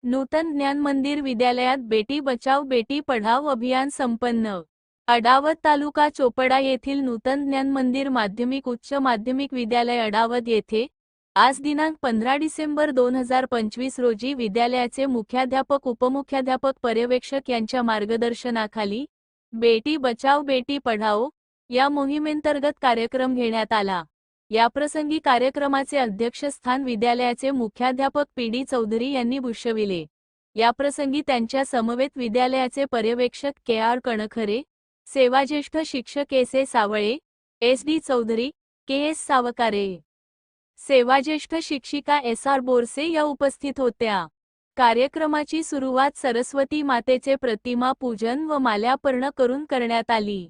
नूतन ज्ञान मंदिर विद्यालयात बेटी बचाव बेटी पढाव अभियान संपन्न। अडावत तालुका चोपडा येथील नूतन ज्ञान मंदिर माध्यमिक उच्च माध्यमिक विद्यालय अडावत येथे आज दिनांक 15 डिसेंबर 2025 रोजी विद्यालयाचे मुख्याध्यापक उपमुख्याध्यापक पर्यवेक्षक यांच्या मार्गदर्शनाखाली बेटी बचाव बेटी पढाओ या मोहिमेंतर्गत कार्यक्रम घेण्यात आला। याप्रसंगी कार्यक्रमाचे अध्यक्षस्थान विद्यालयाचे मुख्याध्यापक पी.डी. चौधरी यांनी भूषविले। याप्रसंगी त्यांच्या समवेत विद्यालयाचे पर्यवेक्षक के.आर. कणखरे, सेवाज्येष्ठ शिक्षक एस.ए. सावळे, एस.डी. चौधरी, के.एस. सावकारे, सेवाज्येष्ठ शिक्षिका एस.आर. बोरसे या उपस्थित होत्या। कार्यक्रमाची सुरुवात सरस्वती मातेचे प्रतिमा पूजन व माल्यार्पण करून करण्यात आली।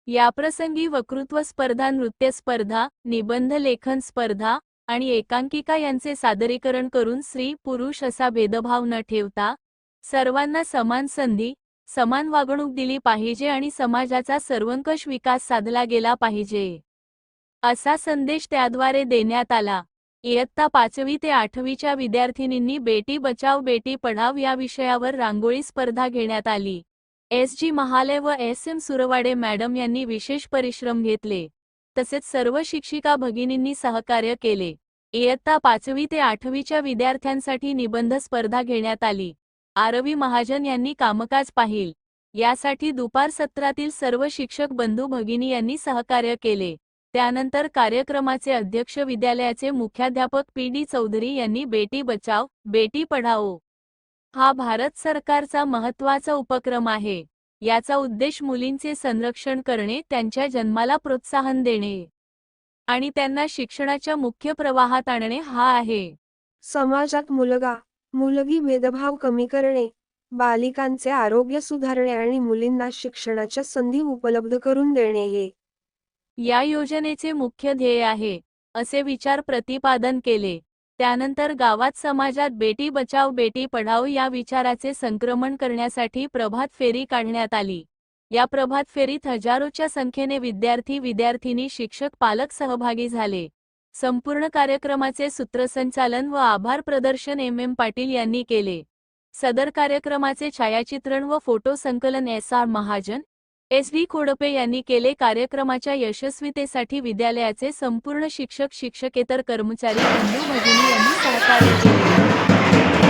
याप्रसंगी वक्तृत्व स्पर्धा, नृत्य स्पर्धा, निबंध लेखन स्पर्धा आणि एकांकिका यांचे सादरीकरण करून स्त्री पुरुष असा भेदभाव न ठेवता सर्वांना समान संधी, समान वागणूक दिली पाहिजे आणि समाजाचा सर्वंकष विकास साधला गेला पाहिजे, असा संदेश त्याद्वारे देण्यात आला। इयत्ता 5वी ते 8वीच्या विद्यार्थिनींनी बेटी बचाव बेटी पढाव या विषयावर रांगोळी स्पर्धा घेण्यात आली। एस.जी. महाले व एस.एम. सुरवाडे मॅडम यांनी विशेष परिश्रम घेतले, तसेच सर्व शिक्षिका भगिनींनी सहकार्य केले। इयत्ता 5वी ते 8वीच्या विद्यार्थ्यांसाठी निबंध स्पर्धा घेण्यात आली। आरवी महाजन यांनी कामकाज पाहिल, यासाठी दुपार सत्रातील सर्व शिक्षक बंधू भगिनी यांनी सहकार्य केले। त्यानंतर कार्यक्रमाचे अध्यक्ष विद्यालयाचे मुख्याध्यापक पी.डी. चौधरी यांनी बेटी बचाव बेटी पढाओ हा भारत सरकारचा महत्त्वाचा उपक्रम आहे। याचा उद्देश मुलींचे संरक्षण करणे, त्यांच्या जन्माला प्रोत्साहन देणे आणि त्यांना शिक्षणाच्या मुख्य प्रवाहात आणणे हा आहे। समाजात मुलगा मुलगी भेदभाव कमी करणे, बालिकांचे आरोग्य सुधारणे आणि मुलींना शिक्षणाच्या संधी उपलब्ध करून देणे हे या योजनेचे मुख्य ध्येय आहे, असे विचार प्रतिपादन केले। त्यानंतर गावात समाजात बेटी बचाव बेटी पढाओ या विचाराचे संक्रमण करण्यासाठी प्रभात फेरी काढण्यात आली। या प्रभात फेरीत हजारोच्या संख्येने विद्यार्थी विद्यार्थिनी शिक्षक पालक सहभागी झाले। संपूर्ण कार्यक्रमाचे सूत्रसंचालन व आभार प्रदर्शन एम. पाटील यांनी केले। सदर कार्यक्रमाचे छायाचित्रण व फोटो संकलन एस.आर. महाजन, एस.डी. खोडपे यांनी केले। कार्यक्रमाच्या यशस्वीतेसाठी विद्यालयाचे संपूर्ण शिक्षक शिक्षकेतर कर्मचारी बंधू भगिनी यांनी सहकार्य केले।